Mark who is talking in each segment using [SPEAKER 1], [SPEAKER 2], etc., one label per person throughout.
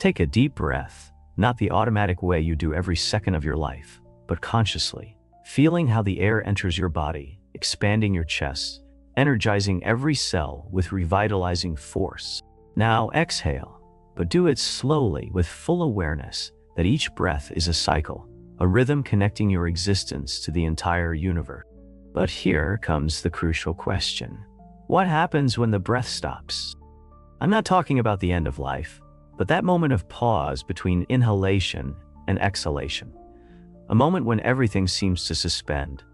[SPEAKER 1] Take a deep breath, not the automatic way you do every second of your life, but consciously, feeling how the air enters your body, expanding your chest, energizing every cell with revitalizing force. Now exhale, but do it slowly with full awareness that each breath is a cycle, a rhythm connecting your existence to the entire universe. But here comes the crucial question. What happens when the breath stops? I'm not talking about the end of life, but that moment of pause between inhalation and exhalation. A moment when everything seems to suspend,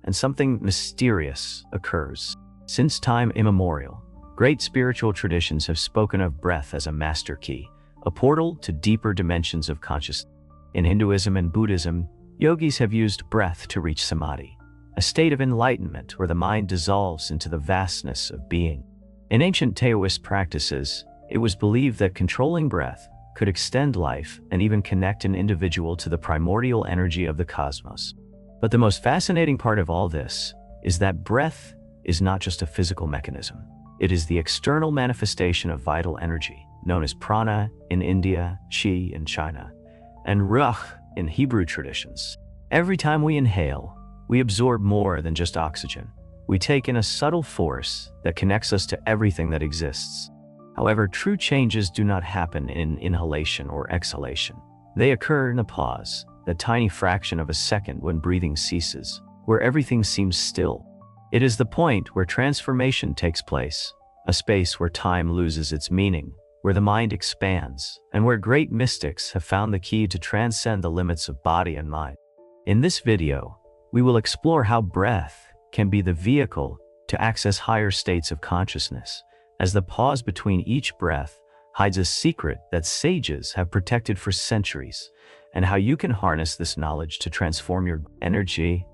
[SPEAKER 1] and something mysterious occurs. Since time immemorial, great spiritual traditions have spoken of breath as a master key, a portal to deeper dimensions of consciousness. In Hinduism and Buddhism, yogis have used breath to reach samadhi, a state of enlightenment where the mind dissolves into the vastness of being. In ancient Taoist practices, it was believed that controlling breath could extend life and even connect an individual to the primordial energy of the cosmos. But the most fascinating part of all this is that breath is not just a physical mechanism. It is the external manifestation of vital energy, known as prana in India, chi in China, and ruach in Hebrew traditions. Every time we inhale, we absorb more than just oxygen. We take in a subtle force that connects us to everything that exists. However, true changes do not happen in inhalation or exhalation. They occur in a pause, that tiny fraction of a second when breathing ceases, where everything seems still. It is the point where transformation takes place, a space where time loses its meaning, where the mind expands, and where great mystics have found the key to transcend the limits of body and mind. In this video, we will explore how breath can be the vehicle to access higher states of consciousness, as the pause between each breath hides a secret that sages have protected for centuries, and how you can harness this knowledge to transform your energy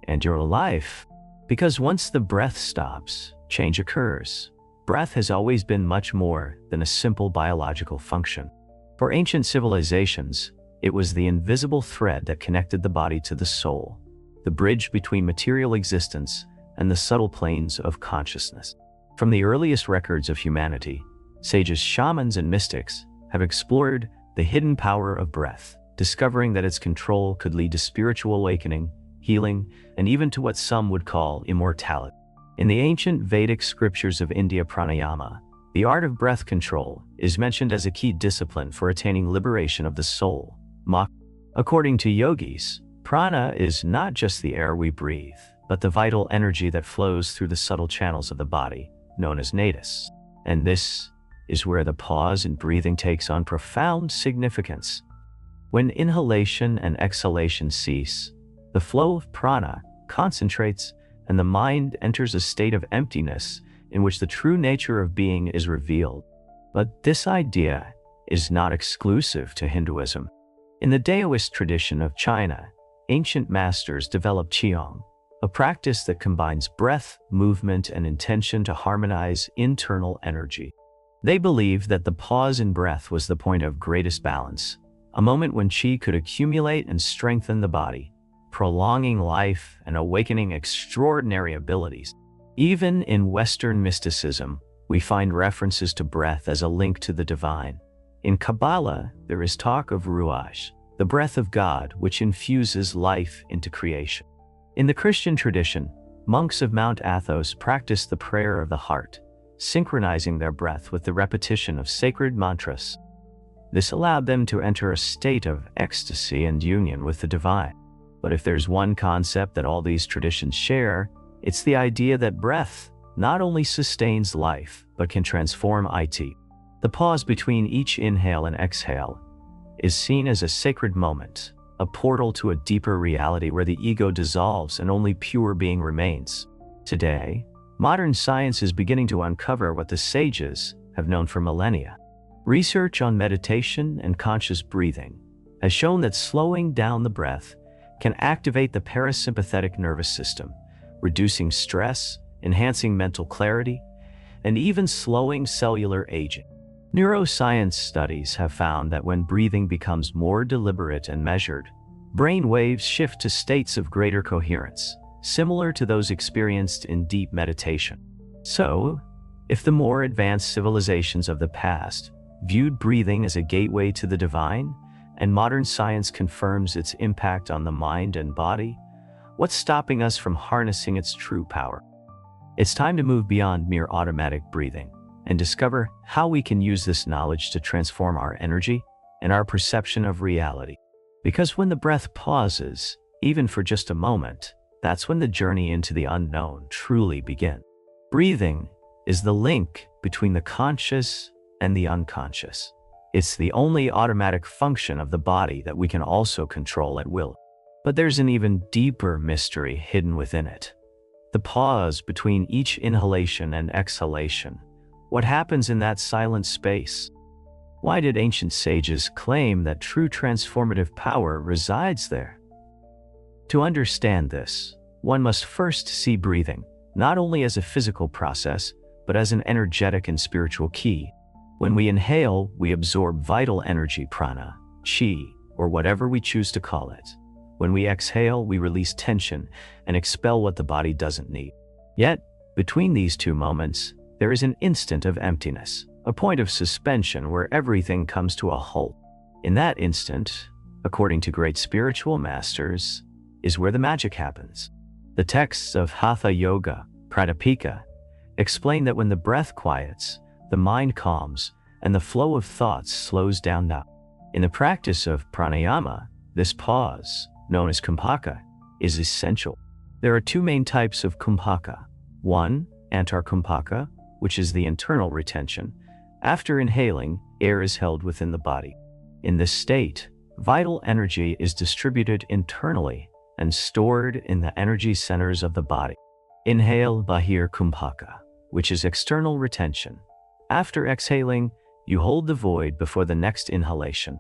[SPEAKER 1] and your life. Because once the breath stops, change occurs. Breath has always been much more than a simple biological function. For ancient civilizations, it was the invisible thread that connected the body to the soul, the bridge between material existence and the subtle planes of consciousness. From the earliest records of humanity, sages, shamans, and mystics have explored the hidden power of breath, discovering that its control could lead to spiritual awakening, healing, and even to what some would call immortality. In the ancient Vedic scriptures of India, pranayama, the art of breath control, is mentioned as a key discipline for attaining liberation of the soul. According to yogis, prana is not just the air we breathe, but the vital energy that flows through the subtle channels of the body, known as nadis. And this is where the pause in breathing takes on profound significance. When inhalation and exhalation cease, the flow of prana concentrates and the mind enters a state of emptiness in which the true nature of being is revealed. But this idea is not exclusive to Hinduism. In the Taoist tradition of China, ancient masters developed qigong, a practice that combines breath, movement, and intention to harmonize internal energy. They believed that the pause in breath was the point of greatest balance, a moment when qi could accumulate and strengthen the body, prolonging life and awakening extraordinary abilities. Even in Western mysticism, we find references to breath as a link to the divine. In Kabbalah, there is talk of ruach, the breath of God, which infuses life into creation. In the Christian tradition, monks of Mount Athos practiced the prayer of the heart, synchronizing their breath with the repetition of sacred mantras. This allowed them to enter a state of ecstasy and union with the divine. But if there's one concept that all these traditions share, it's the idea that breath not only sustains life, but can transform it. The pause between each inhale and exhale is seen as a sacred moment, a portal to a deeper reality where the ego dissolves and only pure being remains. Today, modern science is beginning to uncover what the sages have known for millennia. Research on meditation and conscious breathing has shown that slowing down the breath can activate the parasympathetic nervous system, reducing stress, enhancing mental clarity, and even slowing cellular aging. Neuroscience studies have found that when breathing becomes more deliberate and measured, brain waves shift to states of greater coherence, similar to those experienced in deep meditation. So, if the more advanced civilizations of the past viewed breathing as a gateway to the divine, and modern science confirms its impact on the mind and body. What's stopping us from harnessing its true power? It's time to move beyond mere automatic breathing and discover how we can use this knowledge to transform our energy and our perception of reality. Because when the breath pauses, even for just a moment, that's when the journey into the unknown truly begins. Breathing is the link between the conscious and the unconscious. It's the only automatic function of the body that we can also control at will. But there's an even deeper mystery hidden within it. The pause between each inhalation and exhalation. What happens in that silent space? Why did ancient sages claim that true transformative power resides there? To understand this, one must first see breathing, not only as a physical process, but as an energetic and spiritual key. When we inhale, we absorb vital energy, prana, chi, or whatever we choose to call it. When we exhale, we release tension and expel what the body doesn't need. Yet, between these two moments, there is an instant of emptiness, a point of suspension where everything comes to a halt. In that instant, according to great spiritual masters, is where the magic happens. The texts of Hatha Yoga, Pradipika, explain that when the breath quiets, the mind calms, and the flow of thoughts slows down. Now, in the practice of pranayama, this pause, known as kumbhaka, is essential. There are two main types of kumbhaka. One, antarkumbhaka, which is the internal retention. After inhaling, air is held within the body. In this state, vital energy is distributed internally and stored in the energy centers of the body. Inhale bahir kumbhaka, which is external retention. After exhaling, you hold the void before the next inhalation.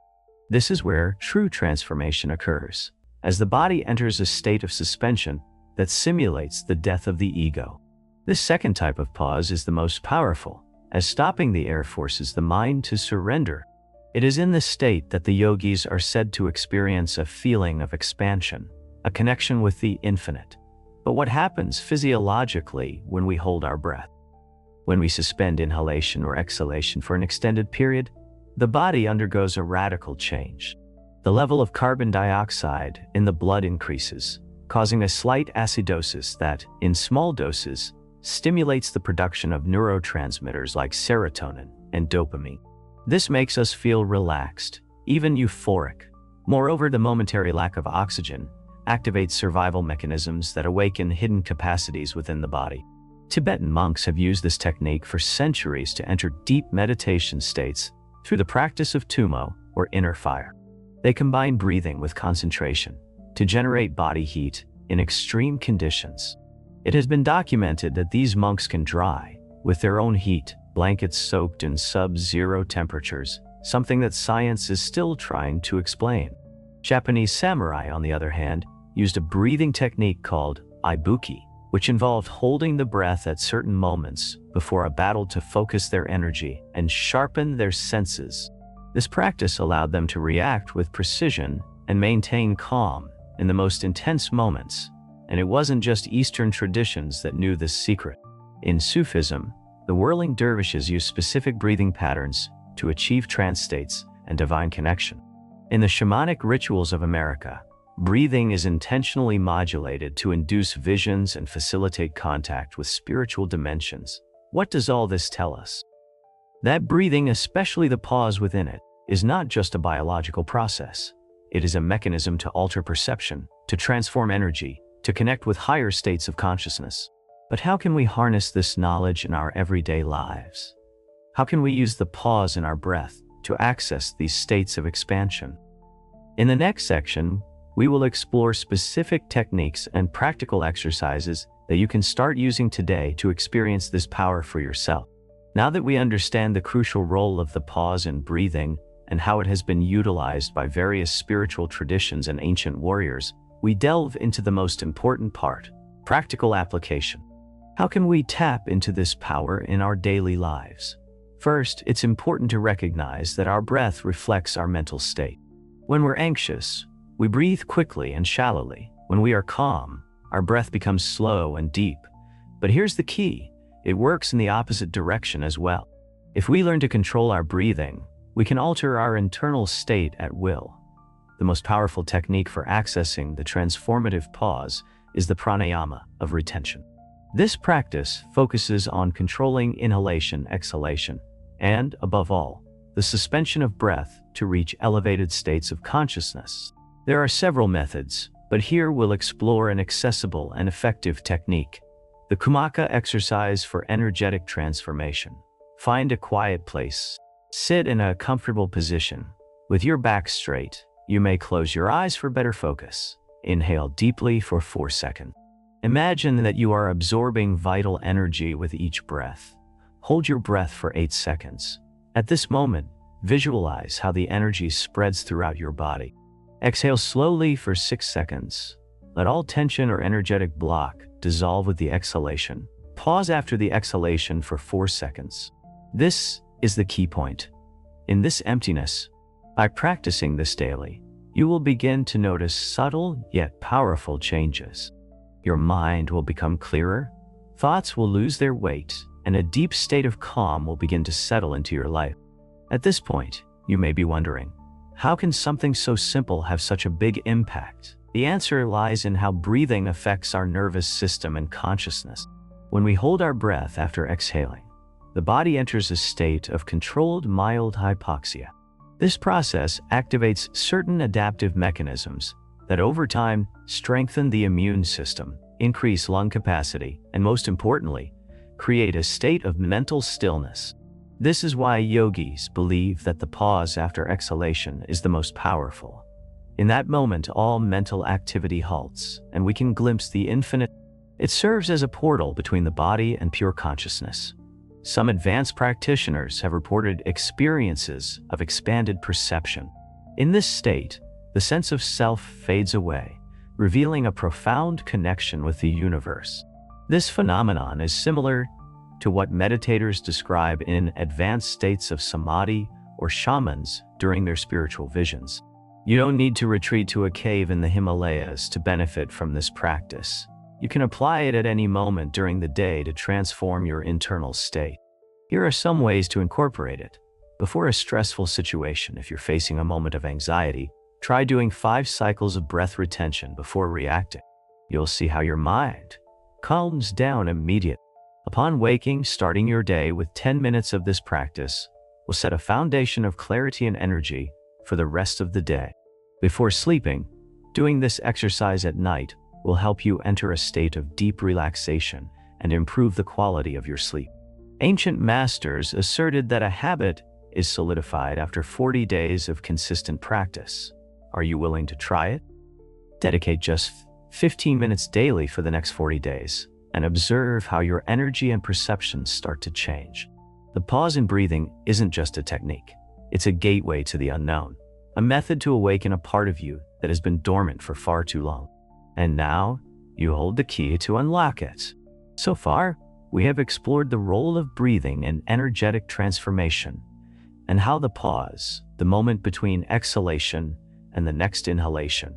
[SPEAKER 1] This is where true transformation occurs, as the body enters a state of suspension that simulates the death of the ego. This second type of pause is the most powerful, as stopping the air forces the mind to surrender. It is in this state that the yogis are said to experience a feeling of expansion, a connection with the infinite. But what happens physiologically when we hold our breath? When we suspend inhalation or exhalation for an extended period, the body undergoes a radical change. The level of carbon dioxide in the blood increases, causing a slight acidosis that, in small doses, stimulates the production of neurotransmitters like serotonin and dopamine. This makes us feel relaxed, even euphoric. Moreover, the momentary lack of oxygen activates survival mechanisms that awaken hidden capacities within the body. Tibetan monks have used this technique for centuries to enter deep meditation states through the practice of tumo, or inner fire. They combine breathing with concentration to generate body heat in extreme conditions. It has been documented that these monks can dry, with their own heat, blankets soaked in sub-zero temperatures, something that science is still trying to explain. Japanese samurai, on the other hand, used a breathing technique called ibuki, which involved holding the breath at certain moments before a battle to focus their energy and sharpen their senses. This practice allowed them to react with precision and maintain calm in the most intense moments. And it wasn't just Eastern traditions that knew this secret. In Sufism, the whirling dervishes used specific breathing patterns to achieve trance states and divine connection. In the shamanic rituals of America, breathing is intentionally modulated to induce visions and facilitate contact with spiritual dimensions. What does all this tell us? That breathing, especially the pause within it, is not just a biological process. It is a mechanism to alter perception, to transform energy, to connect with higher states of consciousness. But how can we harness this knowledge in our everyday lives? How can we use the pause in our breath to access these states of expansion? In the next section, we will explore specific techniques and practical exercises that you can start using today to experience this power for yourself. Now that we understand the crucial role of the pause in breathing and how it has been utilized by various spiritual traditions and ancient warriors, we delve into the most important part, practical application. How can we tap into this power in our daily lives? First, it's important to recognize that our breath reflects our mental state. When we're anxious, we breathe quickly and shallowly. When we are calm, our breath becomes slow and deep. But here's the key, it works in the opposite direction as well. If we learn to control our breathing, We can alter our internal state at will. The most powerful technique for accessing the transformative pause is the pranayama of retention. This practice focuses on controlling inhalation, exhalation, and, above all, the suspension of breath to reach elevated states of consciousness. There are several methods, but here we'll explore an accessible and effective technique: the Kumaka exercise for energetic transformation. Find a quiet place. Sit in a comfortable position. With your back straight, you may close your eyes for better focus. Inhale deeply for 4 seconds. Imagine that you are absorbing vital energy with each breath. Hold your breath for 8 seconds. At this moment, visualize how the energy spreads throughout your body. Exhale slowly for 6 seconds. Let all tension or energetic block dissolve with the exhalation. Pause after the exhalation for 4 seconds. This is the key point. In this emptiness, by practicing this daily, you will begin to notice subtle yet powerful changes. Your mind will become clearer, thoughts will lose their weight, and a deep state of calm will begin to settle into your life. At this point, you may be wondering, how can something so simple have such a big impact? The answer lies in how breathing affects our nervous system and consciousness. When we hold our breath after exhaling, the body enters a state of controlled mild hypoxia. This process activates certain adaptive mechanisms that over time strengthen the immune system, increase lung capacity, and most importantly, create a state of mental stillness. This is why yogis believe that the pause after exhalation is the most powerful. In that moment, all mental activity halts, and we can glimpse the infinite. It serves as a portal between the body and pure consciousness. Some advanced practitioners have reported experiences of expanded perception. In this state, the sense of self fades away, revealing a profound connection with the universe. This phenomenon is similar to what meditators describe in advanced states of samadhi or shamans during their spiritual visions. You don't need to retreat to a cave in the Himalayas to benefit from this practice. You can apply it at any moment during the day to transform your internal state. Here are some ways to incorporate it. Before a stressful situation, if you're facing a moment of anxiety, try doing 5 cycles of breath retention before reacting. You'll see how your mind calms down immediately. Upon waking, starting your day with 10 minutes of this practice will set a foundation of clarity and energy for the rest of the day. Before sleeping, doing this exercise at night will help you enter a state of deep relaxation and improve the quality of your sleep. Ancient masters asserted that a habit is solidified after 40 days of consistent practice. Are you willing to try it? Dedicate just 15 minutes daily for the next 40 days and observe how your energy and perceptions start to change. The pause in breathing isn't just a technique. It's a gateway to the unknown, a method to awaken a part of you that has been dormant for far too long. And now, you hold the key to unlock it. So far, we have explored the role of breathing in energetic transformation and how the pause, the moment between exhalation and the next inhalation,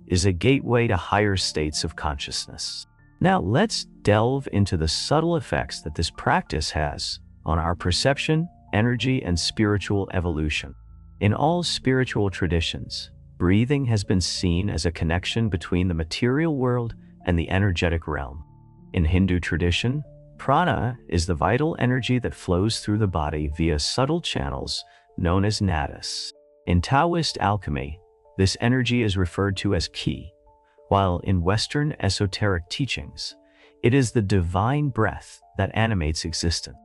[SPEAKER 1] is a gateway to higher states of consciousness. Now let's delve into the subtle effects that this practice has on our perception, energy, and spiritual evolution. In all spiritual traditions, breathing has been seen as a connection between the material world and the energetic realm. In Hindu tradition, prana is the vital energy that flows through the body via subtle channels known as nadis. In Taoist alchemy, this energy is referred to as ki, while in Western esoteric teachings, it is the divine breath that animates existence.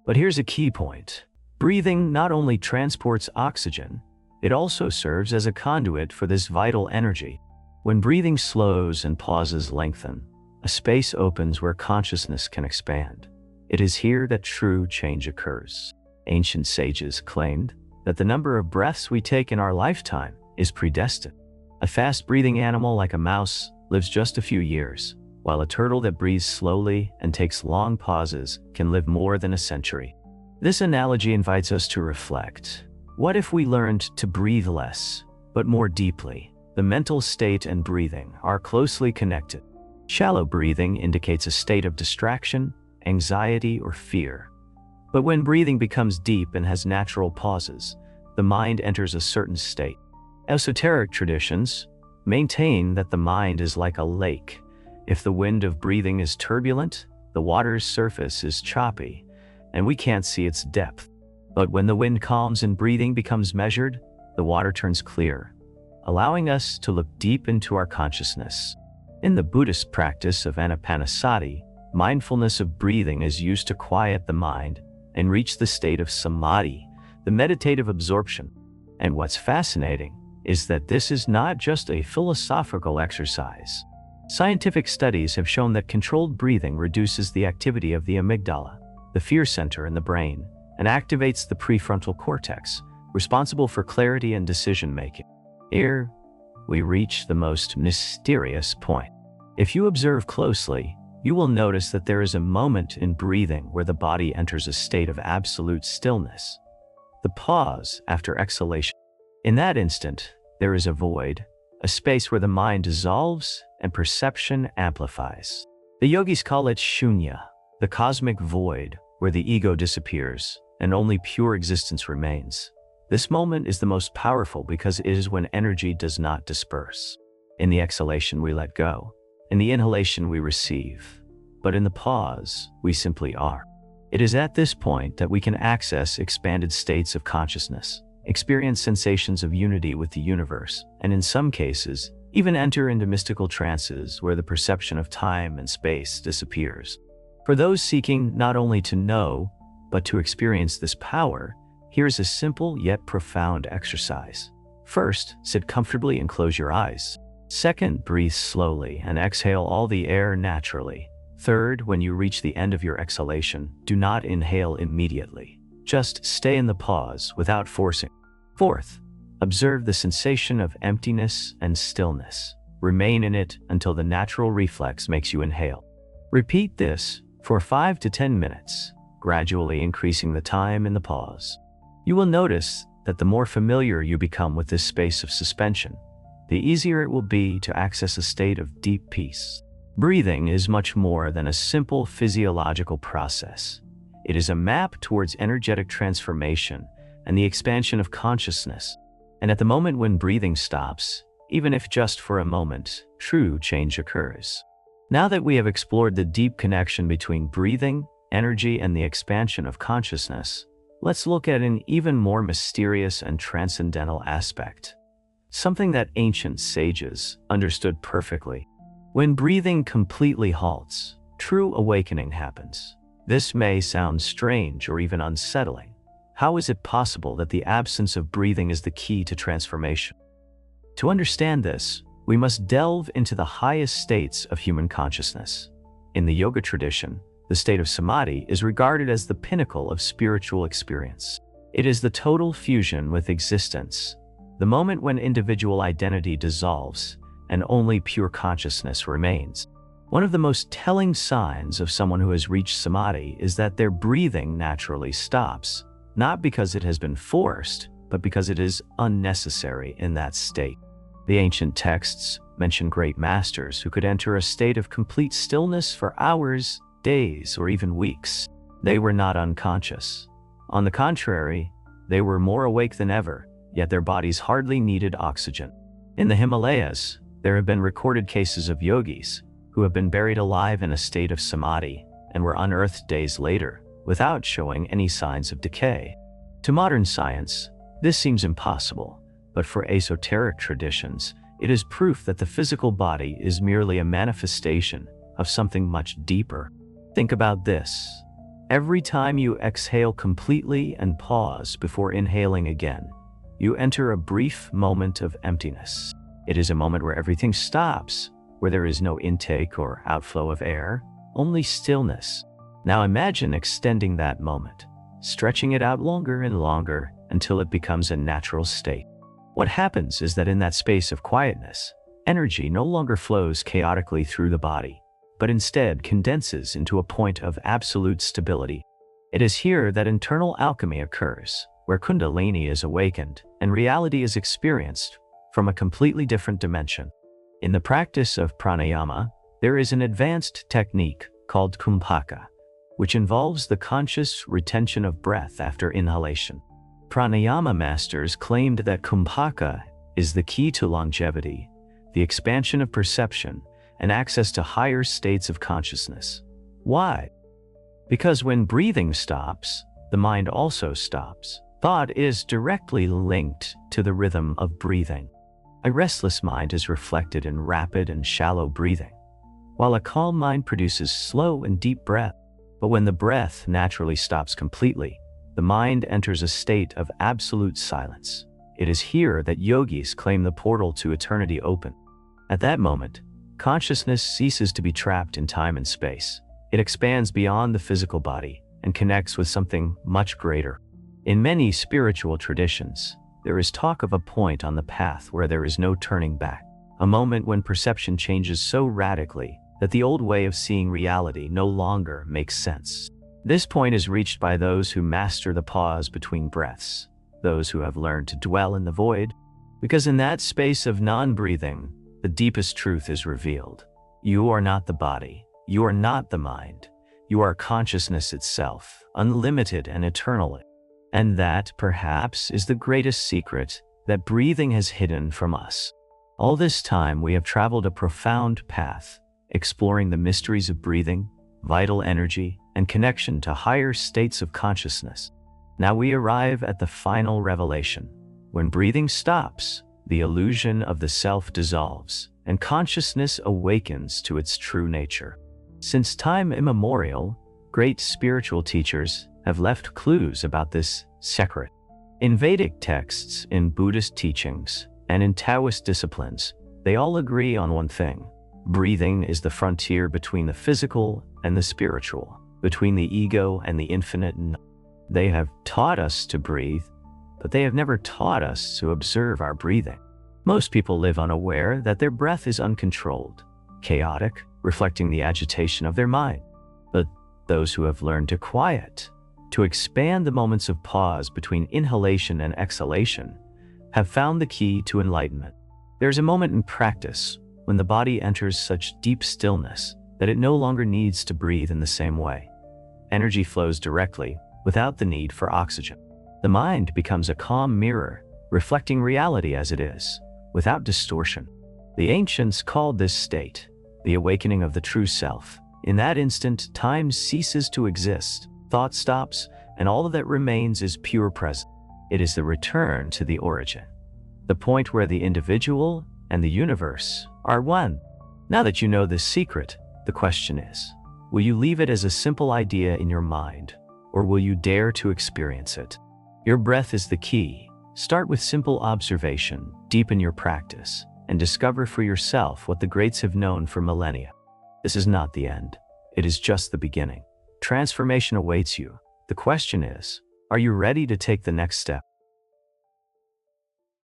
[SPEAKER 1] But here's a key point. Breathing not only transports oxygen, it also serves as a conduit for this vital energy. When breathing slows and pauses lengthen, a space opens where consciousness can expand. It is here that true change occurs. Ancient sages claimed that the number of breaths we take in our lifetime is predestined. A fast-breathing animal like a mouse lives just a few years, while a turtle that breathes slowly and takes long pauses can live more than a century. This analogy invites us to reflect. What if we learned to breathe less, but more deeply? The mental state and breathing are closely connected. Shallow breathing indicates a state of distraction, anxiety, or fear. But when breathing becomes deep and has natural pauses, the mind enters a certain state. Esoteric traditions maintain that the mind is like a lake. If the wind of breathing is turbulent, the water's surface is choppy, and we can't see its depth. But when the wind calms and breathing becomes measured, the water turns clear, allowing us to look deep into our consciousness. In the Buddhist practice of anapanasati, mindfulness of breathing is used to quiet the mind and reach the state of samadhi, the meditative absorption. And what's fascinating is that this is not just a philosophical exercise. Scientific studies have shown that controlled breathing reduces the activity of the amygdala, the fear center in the brain, and activates the prefrontal cortex, responsible for clarity and decision-making. Here, we reach the most mysterious point. If you observe closely, you will notice that there is a moment in breathing where the body enters a state of absolute stillness. The pause after exhalation. In that instant, there is a void, a space where the mind dissolves and perception amplifies. The yogis call it shunya, the cosmic void where the ego disappears and only pure existence remains. This moment is the most powerful because it is when energy does not disperse. In the exhalation, we let go. In the inhalation, we receive. But in the pause, we simply are. It is at this point that we can access expanded states of consciousness, experience sensations of unity with the universe, and in some cases, even enter into mystical trances where the perception of time and space disappears. For those seeking not only to know, but to experience this power, here's a simple yet profound exercise. First, sit comfortably and close your eyes. Second, breathe slowly and exhale all the air naturally. Third, when you reach the end of your exhalation, do not inhale immediately. Just stay in the pause without forcing. Fourth, observe the sensation of emptiness and stillness. Remain in it until the natural reflex makes you inhale. Repeat this for 5 to 10 minutes, gradually increasing the time in the pause. You will notice that the more familiar you become with this space of suspension, the easier it will be to access a state of deep peace. Breathing is much more than a simple physiological process. It is a map towards energetic transformation and the expansion of consciousness. And at the moment when breathing stops, even if just for a moment, true change occurs. Now that we have explored the deep connection between breathing, energy, and the expansion of consciousness, let's look at an even more mysterious and transcendental aspect. Something that ancient sages understood perfectly. When breathing completely halts, true awakening happens. This may sound strange or even unsettling. How is it possible that the absence of breathing is the key to transformation? To understand this, we must delve into the highest states of human consciousness. In the yoga tradition, the state of samadhi is regarded as the pinnacle of spiritual experience. It is the total fusion with existence, the moment when individual identity dissolves and only pure consciousness remains. One of the most telling signs of someone who has reached samadhi is that their breathing naturally stops, not because it has been forced, but because it is unnecessary in that state. The ancient texts mention great masters who could enter a state of complete stillness for hours, days, or even weeks. They were not unconscious. On the contrary, they were more awake than ever, yet their bodies hardly needed oxygen. In the Himalayas, there have been recorded cases of yogis who have been buried alive in a state of samadhi and were unearthed days later without showing any signs of decay. To modern science, this seems impossible, but for esoteric traditions, it is proof that the physical body is merely a manifestation of something much deeper. Think about this. Every time you exhale completely and pause before inhaling again, you enter a brief moment of emptiness. It is a moment where everything stops, where there is no intake or outflow of air, only stillness. Now imagine extending that moment, stretching it out longer and longer until it becomes a natural state. What happens is that in that space of quietness, energy no longer flows chaotically through the body, but instead condenses into a point of absolute stability. It is here that internal alchemy occurs, where Kundalini is awakened and reality is experienced from a completely different dimension. In the practice of pranayama, there is an advanced technique called kumbhaka, which involves the conscious retention of breath after inhalation. Pranayama masters claimed that kumbhaka is the key to longevity, the expansion of perception, and access to higher states of consciousness. Why? Because when breathing stops, the mind also stops. Thought is directly linked to the rhythm of breathing. A restless mind is reflected in rapid and shallow breathing, while a calm mind produces slow and deep breath. But when the breath naturally stops completely, the mind enters a state of absolute silence. It is here that yogis claim the portal to eternity open. At that moment, consciousness ceases to be trapped in time and space. It expands beyond the physical body and connects with something much greater. In many spiritual traditions, there is talk of a point on the path where there is no turning back, a moment when perception changes so radically that the old way of seeing reality no longer makes sense. This point is reached by those who master the pause between breaths, those who have learned to dwell in the void, because in that space of non-breathing, the deepest truth is revealed. You are not the body. You are not the mind. You are consciousness itself, unlimited and eternal. And that, perhaps, is the greatest secret that breathing has hidden from us. All this time, we have traveled a profound path, exploring the mysteries of breathing, vital energy, and connection to higher states of consciousness. Now we arrive at the final revelation. When breathing stops, the illusion of the self dissolves, and consciousness awakens to its true nature. Since time immemorial, great spiritual teachers have left clues about this secret. In Vedic texts, in Buddhist teachings, and in Taoist disciplines, they all agree on one thing. Breathing is the frontier between the physical and the spiritual, between the ego and the infinite. They have taught us to breathe, but they have never taught us to observe our breathing. Most people live unaware that their breath is uncontrolled, chaotic, reflecting the agitation of their mind. But those who have learned to quiet, to expand the moments of pause between inhalation and exhalation, have found the key to enlightenment. There's a moment in practice when the body enters such deep stillness that it no longer needs to breathe in the same way. Energy flows directly, without the need for oxygen. The mind becomes a calm mirror, reflecting reality as it is, without distortion. The ancients called this state the awakening of the true self. In that instant, time ceases to exist, thought stops, and all that remains is pure presence. It is the return to the origin, the point where the individual and the universe are one. Now that you know this secret, the question is, will you leave it as a simple idea in your mind, or will you dare to experience it? Your breath is the key. Start with simple observation, deepen your practice, and discover for yourself what the greats have known for millennia. This is not the end. It is just the beginning. Transformation awaits you. The question is, are you ready to take the next step?